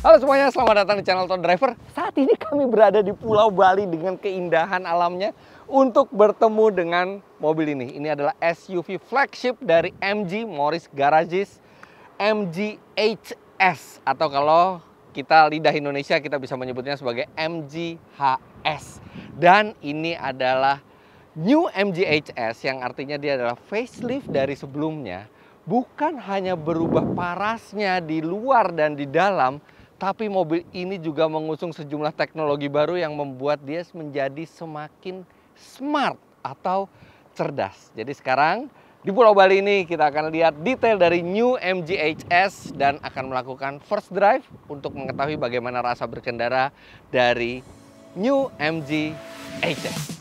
Halo semuanya, selamat datang di channel Auto Driver. Saat ini kami berada di Pulau Bali dengan keindahan alamnya untuk bertemu dengan mobil ini. Ini adalah SUV flagship dari MG Morris Garages, MG HS, atau kalau kita lidah Indonesia kita bisa menyebutnya sebagai MG HS. Dan ini adalah New MG HS yang artinya dia adalah facelift dari sebelumnya. Bukan hanya berubah parasnya di luar dan di dalam, tapi mobil ini juga mengusung sejumlah teknologi baru yang membuat dia menjadi semakin smart atau cerdas. Jadi sekarang di Pulau Bali ini kita akan lihat detail dari New MG HS dan akan melakukan first drive untuk mengetahui bagaimana rasa berkendara dari New MG HS.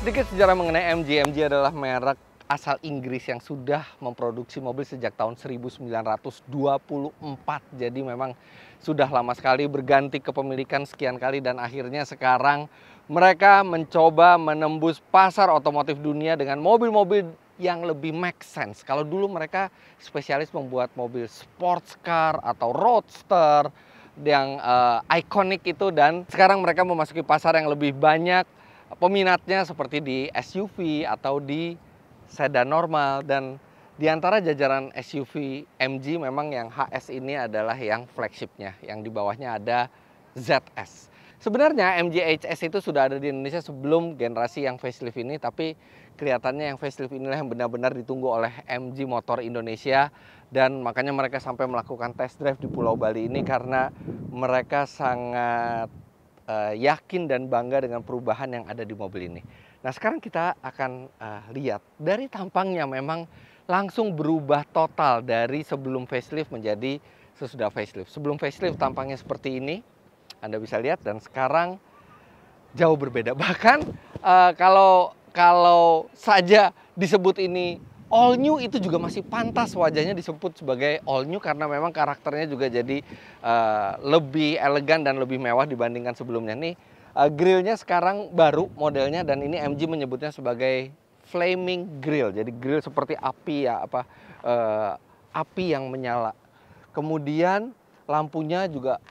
Sedikit sejarah mengenai MG. MG adalah merek asal Inggris yang sudah memproduksi mobil sejak tahun 1924. Jadi memang sudah lama sekali, berganti kepemilikan sekian kali dan akhirnya sekarang mereka mencoba menembus pasar otomotif dunia dengan mobil-mobil yang lebih make sense. Kalau dulu mereka spesialis membuat mobil sports car atau roadster yang ikonik itu, dan sekarang mereka memasuki pasar yang lebih banyak peminatnya seperti di SUV atau di sedan normal. Dan di antara jajaran SUV MG memang yang HS ini adalah yang flagshipnya, yang di bawahnya ada ZS. Sebenarnya MG HS itu sudah ada di Indonesia sebelum generasi yang facelift ini, tapi kelihatannya yang facelift inilah yang benar-benar ditunggu oleh MG Motor Indonesia, dan makanya mereka sampai melakukan test drive di Pulau Bali ini karena mereka sangat yakin dan bangga dengan perubahan yang ada di mobil ini. Nah sekarang kita akan lihat dari tampangnya, memang langsung berubah total dari sebelum facelift menjadi sesudah facelift. Sebelum facelift tampangnya seperti ini, Anda bisa lihat, dan sekarang jauh berbeda. Bahkan kalau saja disebut ini all new, itu juga masih pantas wajahnya disebut sebagai all new karena memang karakternya juga jadi lebih elegan dan lebih mewah dibandingkan sebelumnya. Nih grillnya sekarang baru modelnya, dan ini MG menyebutnya sebagai flaming grill. Jadi grill seperti api ya, api yang menyala. Kemudian lampunya juga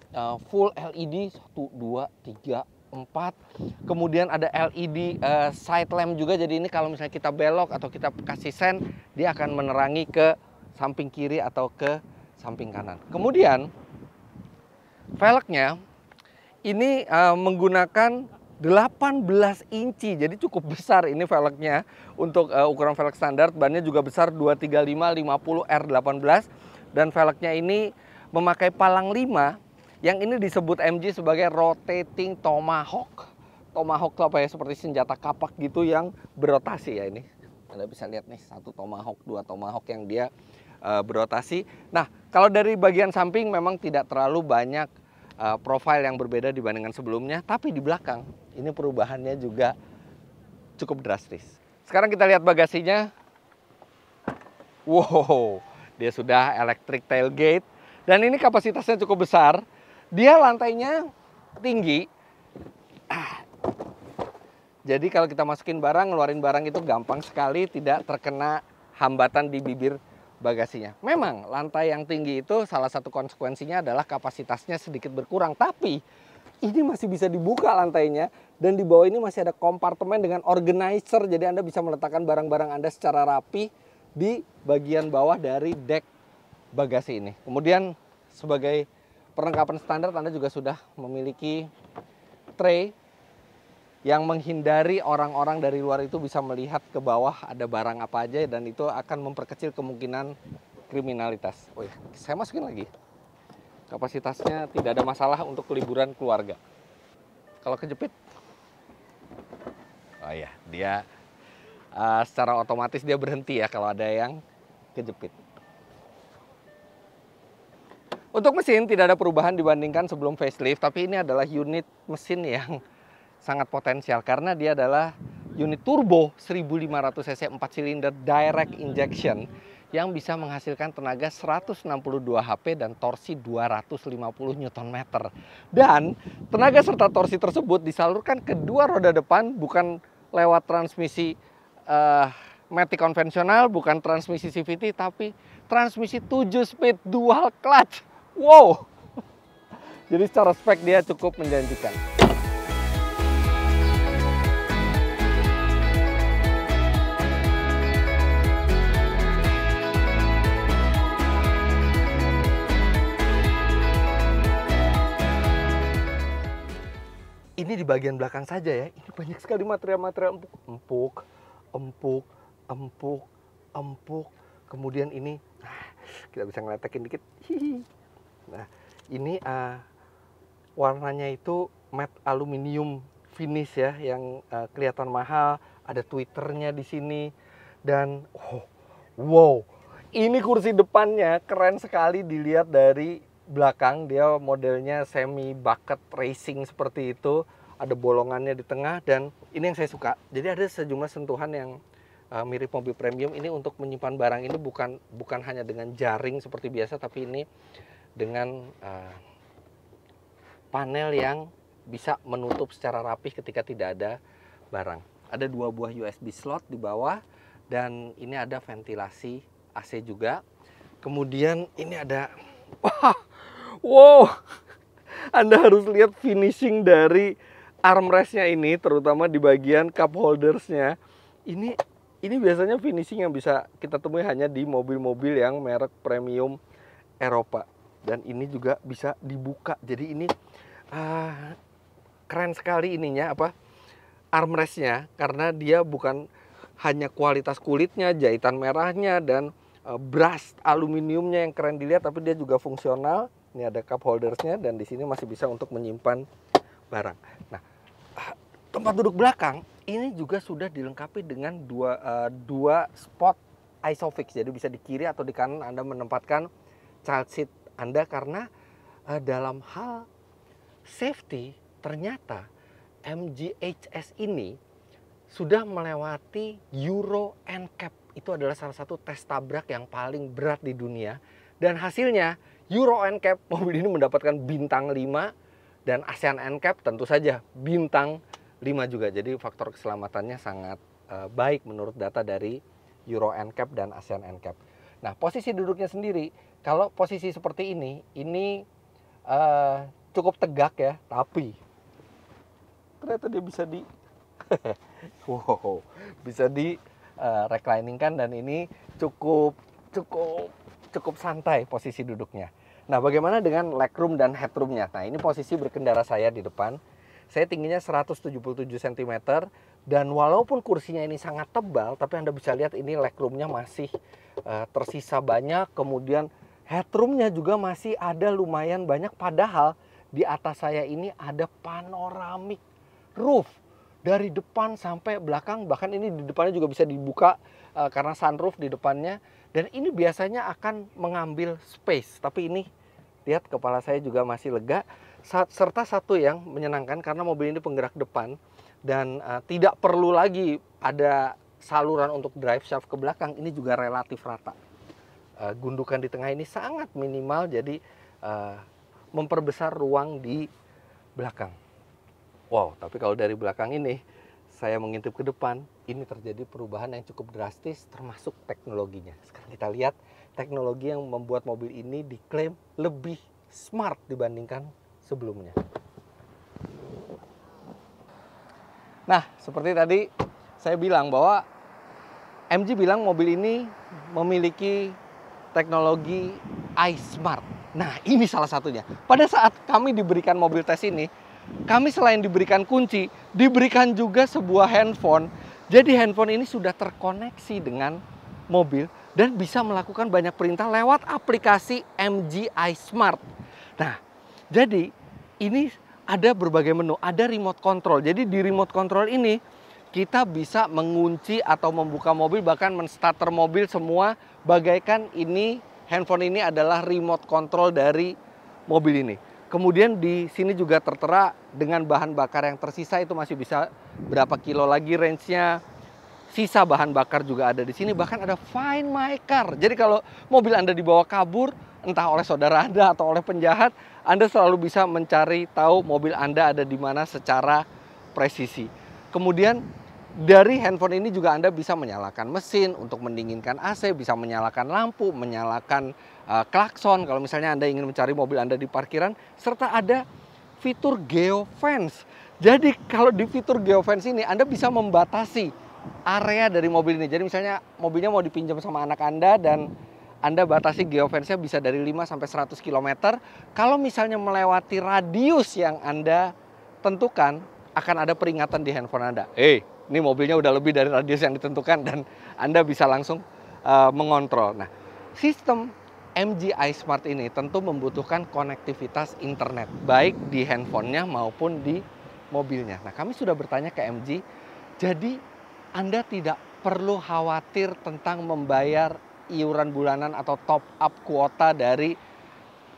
full LED 1, 2, 3, 4. Kemudian ada LED side lamp juga. Jadi ini kalau misalnya kita belok atau kita kasih sen, dia akan menerangi ke samping kiri atau ke samping kanan. Kemudian velgnya ini menggunakan 18 inci. Jadi cukup besar ini velgnya untuk ukuran velg standar. Bannya juga besar 235 50 R18, dan velgnya ini memakai palang 5 yang ini disebut MG sebagai rotating tomahawk. Tomahawk itu apa ya, seperti senjata kapak gitu yang berotasi ya. Ini Anda bisa lihat nih, 1 tomahawk, 2 tomahawk yang dia berotasi. Nah kalau dari bagian samping memang tidak terlalu banyak profil yang berbeda dibandingkan sebelumnya, tapi di belakang ini perubahannya juga cukup drastis. Sekarang kita lihat bagasinya. Wow, dia sudah electric tailgate, dan ini kapasitasnya cukup besar. Dia lantainya tinggi, jadi kalau kita masukin barang, ngeluarin barang itu gampang sekali, tidak terkena hambatan di bibir bagasinya. Memang lantai yang tinggi itu salah satu konsekuensinya adalah kapasitasnya sedikit berkurang, tapi ini masih bisa dibuka lantainya dan di bawah ini masih ada kompartemen dengan organizer, jadi Anda bisa meletakkan barang-barang Anda secara rapi di bagian bawah dari dek bagasi ini. Kemudian sebagai perlengkapan standar Anda juga sudah memiliki tray yang menghindari orang-orang dari luar itu bisa melihat ke bawah ada barang apa aja, dan itu akan memperkecil kemungkinan kriminalitas. Oh ya, saya masukin lagi. Kapasitasnya tidak ada masalah untuk liburan keluarga. Kalau kejepit, oh ya, dia secara otomatis dia berhenti ya kalau ada yang kejepit. Untuk mesin tidak ada perubahan dibandingkan sebelum facelift, tapi ini adalah unit mesin yang sangat potensial karena dia adalah unit turbo 1500 cc 4 silinder direct injection yang bisa menghasilkan tenaga 162 HP dan torsi 250 Nm. Dan tenaga serta torsi tersebut disalurkan ke dua roda depan, bukan lewat transmisi matic konvensional, bukan transmisi CVT, tapi transmisi 7 speed dual clutch. Wow. Jadi secara spek dia cukup menjanjikan. Ini di bagian belakang saja ya, ini banyak sekali material-material empuk. Kemudian ini, kita bisa ngeletekin dikit. Nah, ini warnanya itu matte aluminium finish ya, yang kelihatan mahal. Ada twitternya di sini dan wow, ini kursi depannya keren sekali dilihat dari belakang. Dia modelnya semi bucket racing seperti itu, ada bolongannya di tengah, dan ini yang saya suka. Jadi ada sejumlah sentuhan yang mirip mobil premium. Ini untuk menyimpan barang ini bukan hanya dengan jaring seperti biasa, tapi ini dengan panel yang bisa menutup secara rapih ketika tidak ada barang. Ada 2 buah USB slot di bawah, dan ini ada ventilasi AC juga. Kemudian ini ada, wow, Anda harus lihat finishing dari armrestnya ini, terutama di bagian cup holdersnya. Ini biasanya finishing yang bisa kita temui hanya di mobil-mobil yang merek premium Eropa. Dan ini juga bisa dibuka. Jadi ini keren sekali ininya, armrestnya, karena dia bukan hanya kualitas kulitnya, jahitan merahnya, dan brush aluminiumnya yang keren dilihat, tapi dia juga fungsional. Ini ada cup holdersnya, dan di sini masih bisa untuk menyimpan barang. Nah, tempat duduk belakang ini juga sudah dilengkapi dengan dua spot isofix. Jadi bisa di kiri atau di kanan Anda menempatkan child seat Anda, karena dalam hal safety ternyata MGHS ini sudah melewati Euro NCAP. Itu adalah salah satu tes tabrak yang paling berat di dunia. Dan hasilnya Euro NCAP, mobil ini mendapatkan bintang 5, dan ASEAN NCAP tentu saja bintang 5 juga. Jadi faktor keselamatannya sangat baik menurut data dari Euro NCAP dan ASEAN NCAP. Nah, posisi duduknya sendiri, kalau posisi seperti ini cukup tegak ya, tapi ternyata dia bisa bisa di reclining kan, dan ini cukup santai posisi duduknya. Nah, bagaimana dengan legroom dan headroomnya? Nah, ini posisi berkendara saya di depan. Saya tingginya 177 cm, dan walaupun kursinya ini sangat tebal, tapi Anda bisa lihat ini legroomnya masih tersisa banyak. Kemudian headroomnya juga masih ada lumayan banyak, padahal di atas saya ini ada panoramic roof dari depan sampai belakang. Bahkan ini di depannya juga bisa dibuka karena sunroof di depannya. Dan ini biasanya akan mengambil space, tapi ini lihat kepala saya juga masih lega. Serta satu yang menyenangkan, karena mobil ini penggerak depan dan tidak perlu lagi ada saluran untuk drive shaft ke belakang. Ini juga relatif rata. Gundukan di tengah ini sangat minimal, jadi memperbesar ruang di belakang. Wow, tapi kalau dari belakang ini saya mengintip ke depan, ini terjadi perubahan yang cukup drastis termasuk teknologinya. Sekarang kita lihat teknologi yang membuat mobil ini diklaim lebih smart dibandingkan sebelumnya. Nah, seperti tadi saya bilang bahwa MG bilang mobil ini memiliki teknologi iSmart. Nah, ini salah satunya. Pada saat kami diberikan mobil tes ini, kami selain diberikan kunci, diberikan juga sebuah handphone. Jadi handphone ini sudah terkoneksi dengan mobil dan bisa melakukan banyak perintah lewat aplikasi MG iSmart. Nah, jadi ini ada berbagai menu, ada remote control. Jadi di remote control ini kita bisa mengunci atau membuka mobil, bahkan menstarter mobil semua bagaikan ini handphone ini adalah remote control dari mobil ini. Kemudian di sini juga tertera dengan bahan bakar yang tersisa itu masih bisa berapa kilo lagi range-nya. Sisa bahan bakar juga ada di sini, bahkan ada Find My Car. Jadi kalau mobil Anda dibawa kabur, entah oleh saudara Anda atau oleh penjahat, Anda selalu bisa mencari tahu mobil Anda ada di mana secara presisi. Kemudian dari handphone ini juga Anda bisa menyalakan mesin untuk mendinginkan AC, bisa menyalakan lampu, menyalakan klakson kalau misalnya Anda ingin mencari mobil Anda di parkiran, serta ada fitur geofence. Jadi kalau di fitur geofence ini Anda bisa membatasi area dari mobil ini. Jadi misalnya mobilnya mau dipinjam sama anak Anda dan Anda batasi geofence-nya bisa dari 5 sampai 100 km. Kalau misalnya melewati radius yang Anda tentukan, akan ada peringatan di handphone Anda. Ini mobilnya udah lebih dari radius yang ditentukan dan Anda bisa langsung mengontrol. Nah, sistem MG iSmart ini tentu membutuhkan konektivitas internet, baik di handphonenya maupun di mobilnya. Nah, kami sudah bertanya ke MG, jadi Anda tidak perlu khawatir tentang membayar iuran bulanan atau top up kuota dari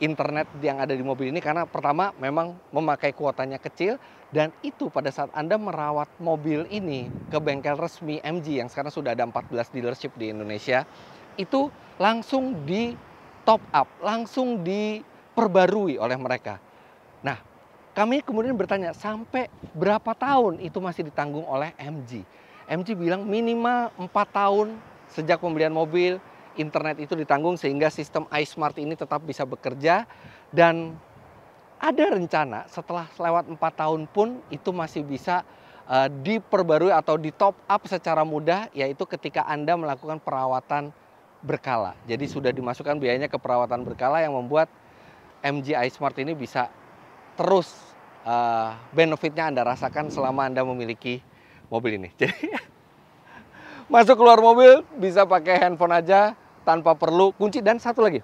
internet yang ada di mobil ini, karena pertama memang memakai kuotanya kecil, dan itu pada saat Anda merawat mobil ini ke bengkel resmi MG yang sekarang sudah ada 14 dealership di Indonesia, itu langsung di top up, langsung diperbarui oleh mereka. Nah, kami kemudian bertanya sampai berapa tahun itu masih ditanggung oleh MG. MG bilang minimal 4 tahun sejak pembelian mobil, internet itu ditanggung sehingga sistem iSmart ini tetap bisa bekerja. Dan ada rencana setelah lewat 4 tahun pun itu masih bisa diperbarui atau di top up secara mudah, yaitu ketika Anda melakukan perawatan berkala. Jadi sudah dimasukkan biayanya ke perawatan berkala yang membuat MG iSmart ini bisa terus benefitnya Anda rasakan selama Anda memiliki mobil ini. Jadi masuk keluar mobil bisa pakai handphone aja tanpa perlu kunci. Dan satu lagi,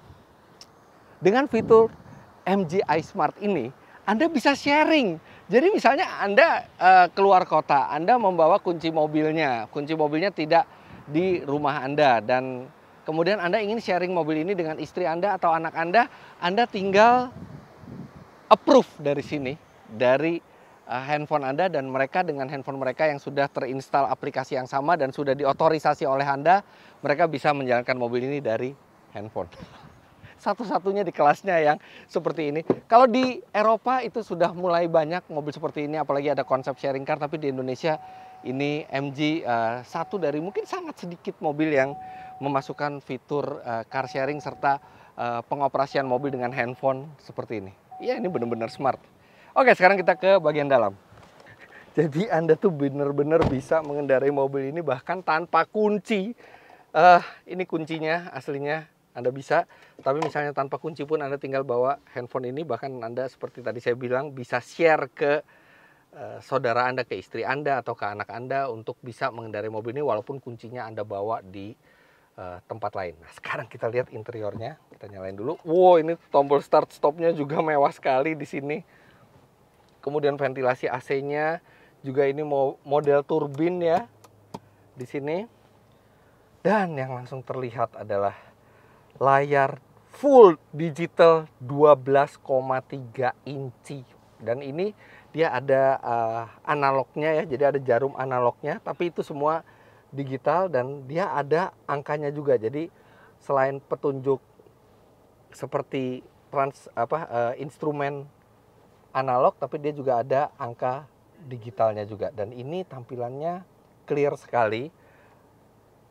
dengan fitur MG iSmart ini Anda bisa sharing. Jadi misalnya Anda keluar kota, Anda membawa kunci mobilnya tidak di rumah Anda, dan kemudian Anda ingin sharing mobil ini dengan istri Anda atau anak Anda tinggal approve dari sini, dari handphone Anda, dan mereka dengan handphone mereka yang sudah terinstall aplikasi yang sama dan sudah diotorisasi oleh Anda, mereka bisa menjalankan mobil ini dari handphone. Satu-satunya di kelasnya yang seperti ini. Kalau di Eropa itu sudah mulai banyak mobil seperti ini, apalagi ada konsep sharing car, tapi di Indonesia ini MG satu dari mungkin sangat sedikit mobil yang memasukkan fitur car sharing serta pengoperasian mobil dengan handphone seperti ini. Ya, ini benar-benar smart. Oke, sekarang kita ke bagian dalam. Jadi Anda tuh benar-benar bisa mengendarai mobil ini bahkan tanpa kunci. Ini kuncinya aslinya Anda bisa, tapi misalnya tanpa kunci pun Anda tinggal bawa handphone ini, bahkan Anda seperti tadi saya bilang bisa share ke saudara Anda, ke istri Anda atau ke anak Anda untuk bisa mengendarai mobil ini walaupun kuncinya Anda bawa di tempat lain. Nah, sekarang kita lihat interiornya. Kita nyalain dulu. Wow, ini tombol start stopnya juga mewah sekali di sini. Kemudian ventilasi AC-nya juga ini model turbin ya di sini. Dan yang langsung terlihat adalah layar full digital 12,3 inci. Dan ini dia ada analognya ya, jadi ada jarum analognya, tapi itu semua digital dan dia ada angkanya juga. Jadi selain petunjuk seperti instrumen analog, tapi dia juga ada angka digitalnya juga. Dan ini tampilannya clear sekali,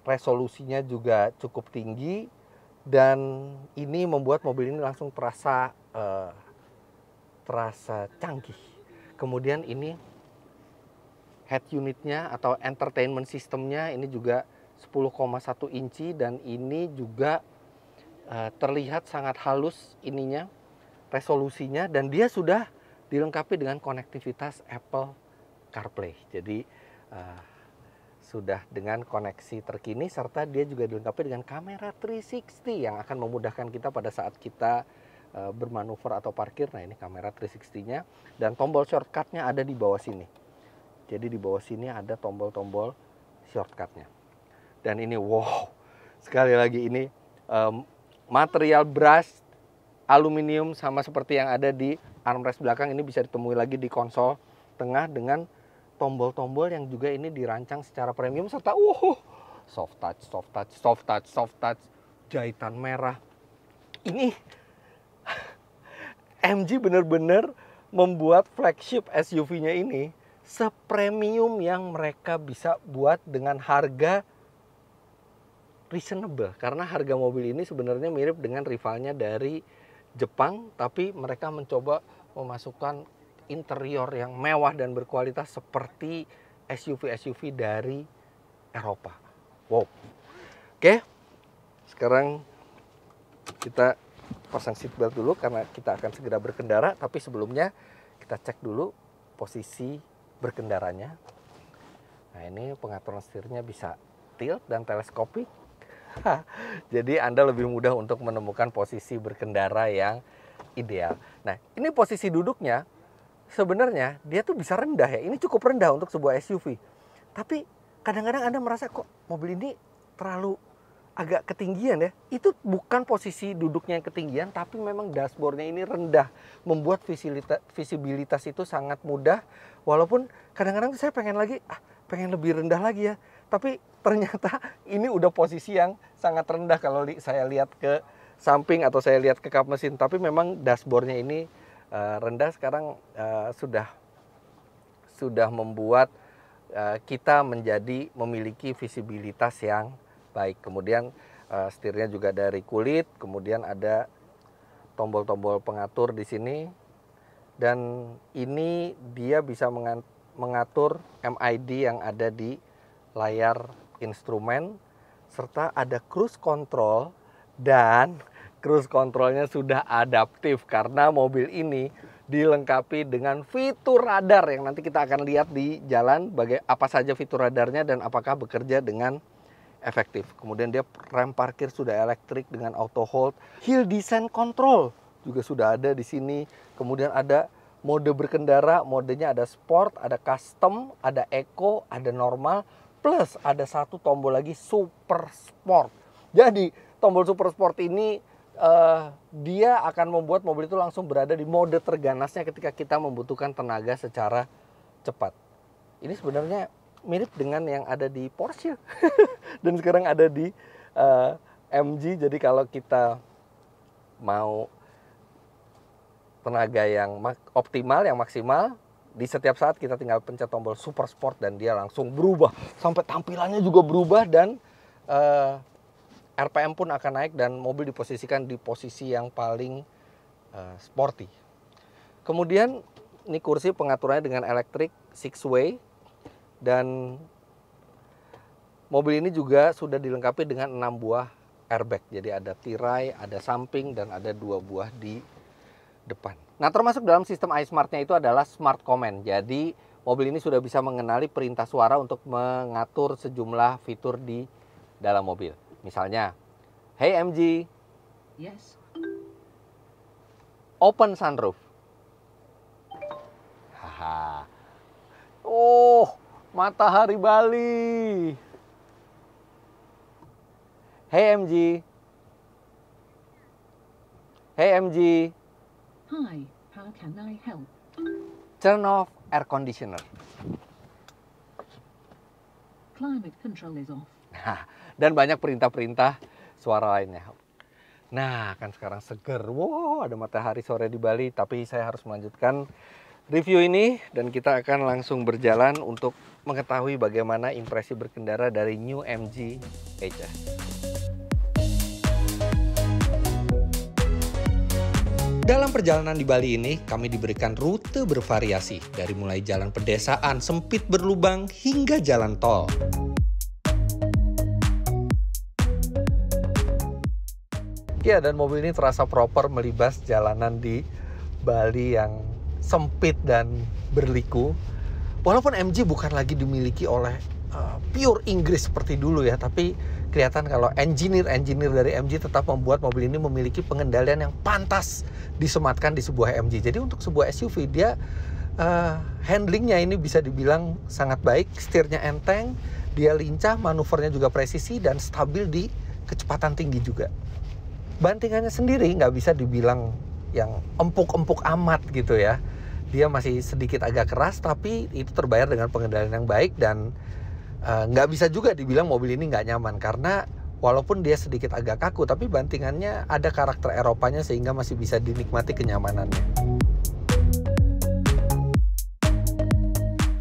resolusinya juga cukup tinggi, Dan ini membuat mobil ini langsung terasa canggih. Kemudian ini head unitnya atau entertainment systemnya ini juga 10,1 inci dan ini juga terlihat sangat halus ininya, resolusinya, dan dia sudah dilengkapi dengan konektivitas Apple CarPlay. Jadi sudah dengan koneksi terkini serta dia juga dilengkapi dengan kamera 360 yang akan memudahkan kita pada saat kita bermanuver atau parkir. Nah, ini kamera 360-nya dan tombol shortcut-nya ada di bawah sini. Jadi di bawah sini ada tombol-tombol shortcut-nya. Dan ini wow, sekali lagi ini material brush aluminium sama seperti yang ada di armrest belakang, ini bisa ditemui lagi di konsol tengah dengan tombol-tombol yang juga ini dirancang secara premium serta soft touch, jahitan merah. Ini MG benar-benar membuat flagship SUV-nya ini sepremium yang mereka bisa buat dengan harga reasonable. Karena harga mobil ini sebenarnya mirip dengan rivalnya dari Jepang, tapi mereka mencoba memasukkan interior yang mewah dan berkualitas seperti SUV-SUV dari Eropa. Wow. Oke, sekarang kita pasang seatbelt dulu karena kita akan segera berkendara. Tapi sebelumnya kita cek dulu posisi berkendaranya. Nah, ini pengaturan setirnya bisa tilt dan teleskopik. Jadi Anda lebih mudah untuk menemukan posisi berkendara yang ideal. Nah, ini posisi duduknya sebenarnya dia tuh bisa rendah ya. Ini cukup rendah untuk sebuah SUV. Tapi kadang-kadang Anda merasa kok mobil ini terlalu agak ketinggian ya. Itu bukan posisi duduknya yang ketinggian, tapi memang dashboardnya ini rendah, membuat visibilitas itu sangat mudah. Walaupun kadang-kadang saya pengen lebih rendah lagi ya, tapi ternyata ini udah posisi yang sangat rendah kalau saya lihat ke samping atau saya lihat ke kap mesin. Tapi memang dashboardnya ini rendah. Sekarang sudah membuat kita menjadi memiliki visibilitas yang baik. Kemudian setirnya juga dari kulit, kemudian ada tombol-tombol pengatur di sini, dan ini dia bisa mengatur MID yang ada di layar instrumen, serta ada cruise control, dan cruise controlnya sudah adaptif karena mobil ini dilengkapi dengan fitur radar yang nanti kita akan lihat di jalan apa saja fitur radarnya dan apakah bekerja dengan efektif. Kemudian dia rem parkir sudah elektrik dengan auto hold. Hill descent control juga sudah ada di sini. Kemudian ada mode berkendara, modenya ada sport, ada custom, ada eco, ada normal, plus ada satu tombol lagi super sport. Jadi tombol super sport ini dia akan membuat mobil itu langsung berada di mode terganasnya ketika kita membutuhkan tenaga secara cepat. Ini sebenarnya mirip dengan yang ada di Porsche dan sekarang ada di MG. Jadi kalau kita mau tenaga yang optimal, yang maksimal, di setiap saat kita tinggal pencet tombol super sport dan dia langsung berubah sampai tampilannya juga berubah, dan RPM pun akan naik dan mobil diposisikan di posisi yang paling sporty. Kemudian ini kursi pengaturannya dengan elektrik 6-way. Dan mobil ini juga sudah dilengkapi dengan 6 buah airbag. Jadi ada tirai, ada samping, dan ada 2 buah di depan. Nah, termasuk dalam sistem iSmart-nya itu adalah Smart Command. Jadi mobil ini sudah bisa mengenali perintah suara untuk mengatur sejumlah fitur di dalam mobil. Misalnya, hey MG, yes, open sunroof. Haha. Matahari Bali. Hey MG. Hey MG. hi, how can I help? Turn off air conditioner. Climate control is off. Dan banyak perintah-perintah suara lainnya. Nah, kan sekarang seger. Wow, ada matahari sore di Bali. Tapi saya harus melanjutkan review ini dan kita akan langsung berjalan untuk mengetahui bagaimana impresi berkendara dari New MG HS. Dalam perjalanan di Bali ini, kami diberikan rute bervariasi dari mulai jalan pedesaan sempit berlubang hingga jalan tol. Ya, dan mobil ini terasa proper melibas jalanan di Bali yang sempit dan berliku. Walaupun MG bukan lagi dimiliki oleh pure Inggris seperti dulu ya, tapi kelihatan kalau engineer dari MG tetap membuat mobil ini memiliki pengendalian yang pantas disematkan di sebuah MG. Jadi untuk sebuah SUV dia handlingnya ini bisa dibilang sangat baik, setirnya enteng, dia lincah, manuvernya juga presisi dan stabil di kecepatan tinggi juga. Bantingannya sendiri nggak bisa dibilang yang empuk-empuk amat gitu ya. Dia masih sedikit agak keras, tapi itu terbayar dengan pengendalian yang baik dan nggak bisa juga dibilang mobil ini nggak nyaman karena walaupun dia sedikit agak kaku tapi bantingannya ada karakter Eropanya sehingga masih bisa dinikmati kenyamanannya.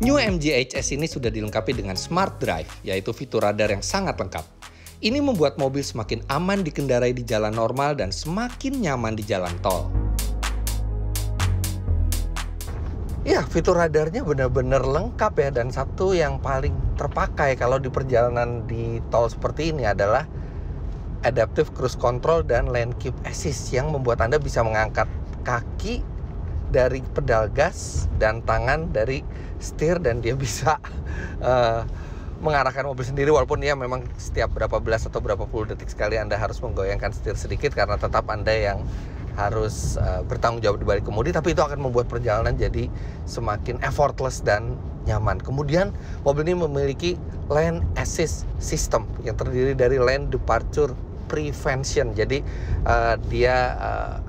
New MG HS ini sudah dilengkapi dengan Smart Drive, yaitu fitur radar yang sangat lengkap. Ini membuat mobil semakin aman dikendarai di jalan normal dan semakin nyaman di jalan tol. Ya, fitur radarnya benar-benar lengkap ya, dan satu yang paling terpakai kalau di perjalanan di tol seperti ini adalah Adaptive Cruise Control dan Lane Keep Assist yang membuat Anda bisa mengangkat kaki dari pedal gas dan tangan dari setir dan dia bisa mengarahkan mobil sendiri walaupun ya memang setiap berapa belas atau berapa puluh detik sekali Anda harus menggoyangkan setir sedikit karena tetap Anda yang harus bertanggung jawab di balik kemudi, tapi itu akan membuat perjalanan jadi semakin effortless dan nyaman. Kemudian mobil ini memiliki Lane Assist System yang terdiri dari Lane Departure Prevention. Jadi dia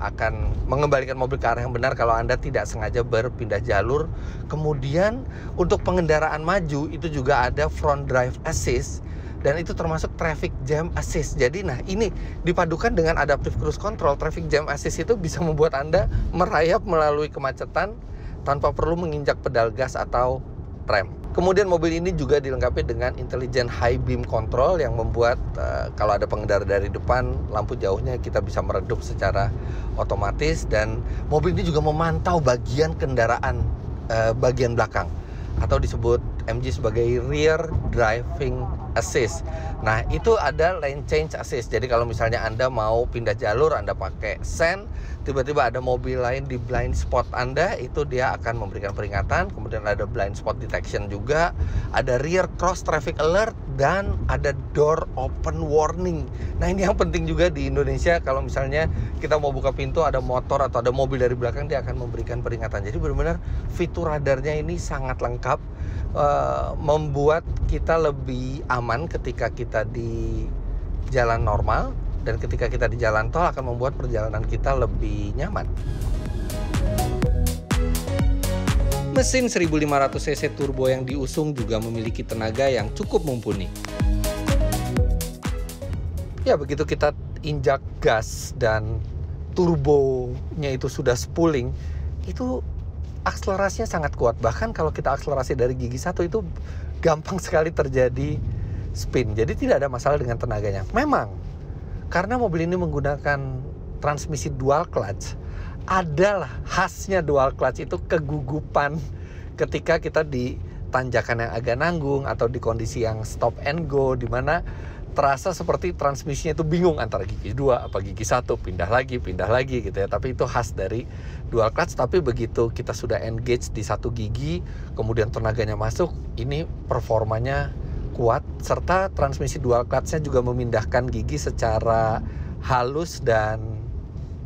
akan mengembalikan mobil ke arah yang benar kalau Anda tidak sengaja berpindah jalur. Kemudian untuk pengendaraan maju itu juga ada Front Drive Assist dan itu termasuk Traffic Jam Assist. Jadi nah ini dipadukan dengan Adaptive Cruise Control, Traffic Jam Assist itu bisa membuat Anda merayap melalui kemacetan tanpa perlu menginjak pedal gas atau rem. Kemudian mobil ini juga dilengkapi dengan Intelligent High Beam Control yang membuat kalau ada pengendara dari depan, lampu jauhnya kita bisa meredup secara otomatis, dan mobil ini juga memantau bagian kendaraan bagian belakang atau disebut MG sebagai Rear Driving Assist. Nah, itu ada Lane Change Assist. Jadi kalau misalnya Anda mau pindah jalur, Anda pakai sen, tiba-tiba ada mobil lain di blind spot Anda, itu dia akan memberikan peringatan. Kemudian ada blind spot detection juga, ada rear cross traffic alert, dan ada door open warning. Nah, ini yang penting juga di Indonesia, kalau misalnya kita mau buka pintu, ada motor atau ada mobil dari belakang, dia akan memberikan peringatan. Jadi benar-benar fitur radarnya ini sangat lengkap, membuat kita lebih aman ketika kita di jalan normal, dan ketika kita di jalan tol akan membuat perjalanan kita lebih nyaman. Mesin 1500 cc turbo yang diusung juga memiliki tenaga yang cukup mumpuni. Ya, begitu kita injak gas dan turbonya itu sudah spooling, itu akselerasinya sangat kuat. Bahkan kalau kita akselerasi dari gigi 1 itu gampang sekali terjadi spin. Jadi tidak ada masalah dengan tenaganya. Memang karena mobil ini menggunakan transmisi dual clutch, adalah khasnya dual clutch itu kegugupan ketika kita di tanjakan yang agak nanggung atau di kondisi yang stop and go, di mana terasa seperti transmisinya itu bingung antara gigi 2 apa gigi 1, pindah lagi gitu ya. Tapi itu khas dari dual clutch. Tapi begitu kita sudah engage di satu gigi, kemudian tenaganya masuk, ini performanya kuat, serta transmisi dual clutch-nya juga memindahkan gigi secara halus dan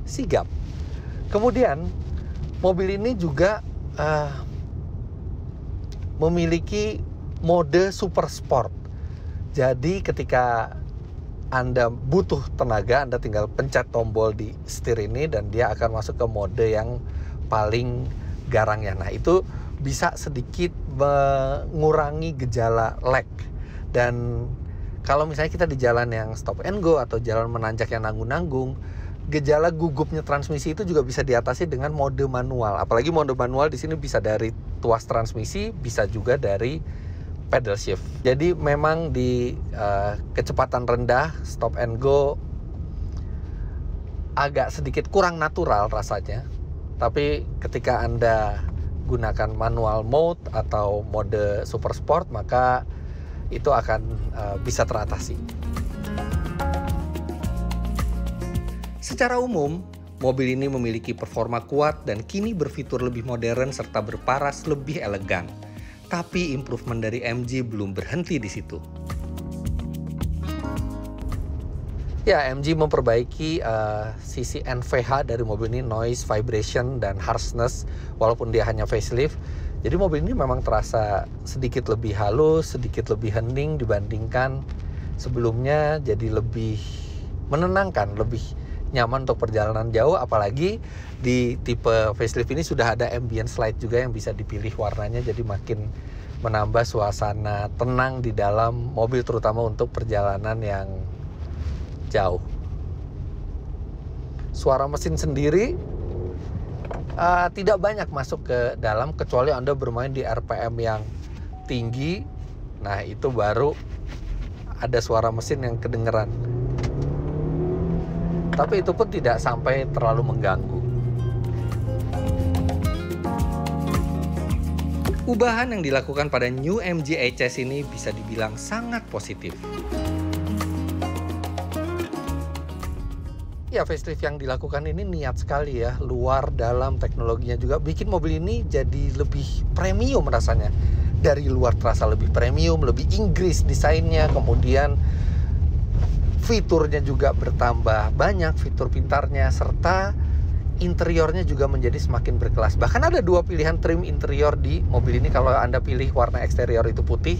sigap. Kemudian mobil ini juga memiliki mode super sport. Jadi ketika Anda butuh tenaga, Anda tinggal pencet tombol di setir ini dan dia akan masuk ke mode yang paling garangnya. Nah, itu bisa sedikit mengurangi gejala lag. Dan kalau misalnya kita di jalan yang stop and go atau jalan menanjak yang nanggung-nanggung, gejala gugupnya transmisi itu juga bisa diatasi dengan mode manual. Apalagi mode manual di sini bisa dari tuas transmisi, bisa juga dari pedal shift. Jadi memang di kecepatan rendah, stop and go, agak sedikit kurang natural rasanya. Tapi ketika Anda gunakan manual mode atau mode super sport, maka itu akan bisa teratasi. Secara umum, mobil ini memiliki performa kuat dan kini berfitur lebih modern serta berparas lebih elegan. Tapi improvement dari MG belum berhenti di situ. Ya, MG memperbaiki sisi NVH dari mobil ini, noise, vibration, dan harshness, walaupun dia hanya facelift. Jadi mobil ini memang terasa sedikit lebih halus, sedikit lebih hening dibandingkan sebelumnya, jadi lebih menenangkan, lebih nyaman untuk perjalanan jauh. Apalagi di tipe facelift ini sudah ada ambient light juga yang bisa dipilih warnanya, jadi makin menambah suasana tenang di dalam mobil, terutama untuk perjalanan yang jauh. Suara mesin sendiri tidak banyak masuk ke dalam, kecuali Anda bermain di RPM yang tinggi. Nah, itu baru ada suara mesin yang kedengeran. Tapi itu pun tidak sampai terlalu mengganggu. Ubahan yang dilakukan pada New MG HS ini bisa dibilang sangat positif. Ya, facelift yang dilakukan ini niat sekali ya, luar dalam teknologinya juga bikin mobil ini jadi lebih premium rasanya. Dari luar terasa lebih premium, lebih Inggris desainnya, kemudian fiturnya juga bertambah banyak, fitur pintarnya, serta interiornya juga menjadi semakin berkelas. Bahkan ada dua pilihan trim interior di mobil ini. Kalau Anda pilih warna eksterior itu putih,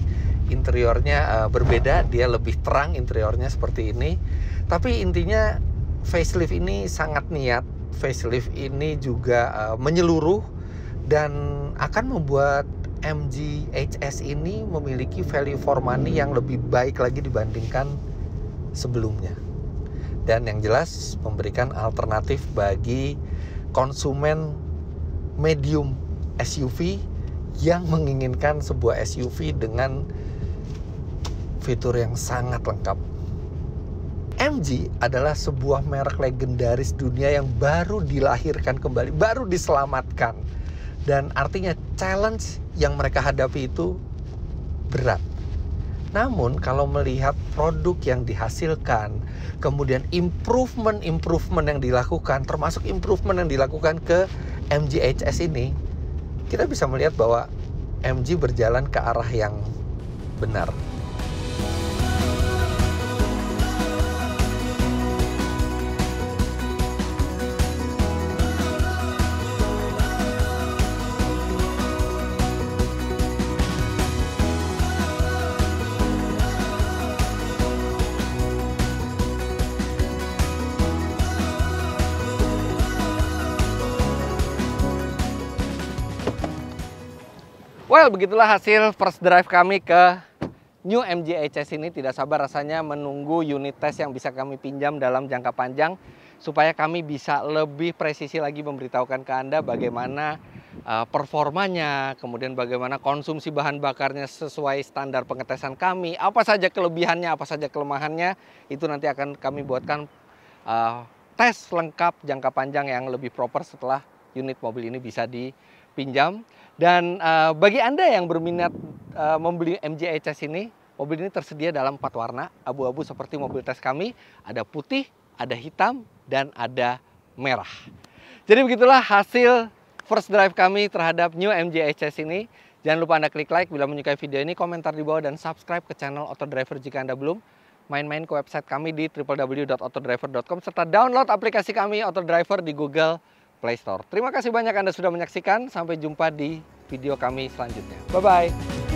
interiornya berbeda, dia lebih terang interiornya seperti ini. Tapi intinya facelift ini sangat niat. Facelift ini juga menyeluruh dan akan membuat MG HS ini memiliki value for money yang lebih baik lagi dibandingkan sebelumnya. Dan yang jelas memberikan alternatif bagi konsumen medium SUV yang menginginkan sebuah SUV dengan fitur yang sangat lengkap. MG adalah sebuah merek legendaris dunia yang baru dilahirkan kembali, baru diselamatkan. Dan artinya challenge yang mereka hadapi itu berat. Namun kalau melihat produk yang dihasilkan, kemudian improvement yang dilakukan, termasuk improvement yang dilakukan ke MG HS ini, kita bisa melihat bahwa MG berjalan ke arah yang benar. Well, begitulah hasil first drive kami ke New MG HS ini. Tidak sabar rasanya menunggu unit test yang bisa kami pinjam dalam jangka panjang, supaya kami bisa lebih presisi lagi memberitahukan ke Anda bagaimana performanya, kemudian bagaimana konsumsi bahan bakarnya sesuai standar pengetesan kami, apa saja kelebihannya, apa saja kelemahannya. Itu nanti akan kami buatkan tes lengkap jangka panjang yang lebih proper setelah unit mobil ini bisa dipinjam. Dan bagi Anda yang berminat membeli MG HS ini, mobil ini tersedia dalam 4 warna, abu-abu seperti mobil tes kami, ada putih, ada hitam, dan ada merah. Jadi begitulah hasil first drive kami terhadap New MG HS ini. Jangan lupa Anda klik like bila menyukai video ini, komentar di bawah, dan subscribe ke channel Autodriver jika Anda belum. Main-main ke website kami di www.autodriver.com, serta download aplikasi kami Autodriver di Google Play Store. Terima kasih banyak Anda sudah menyaksikan. Sampai jumpa di video kami selanjutnya. Bye-bye.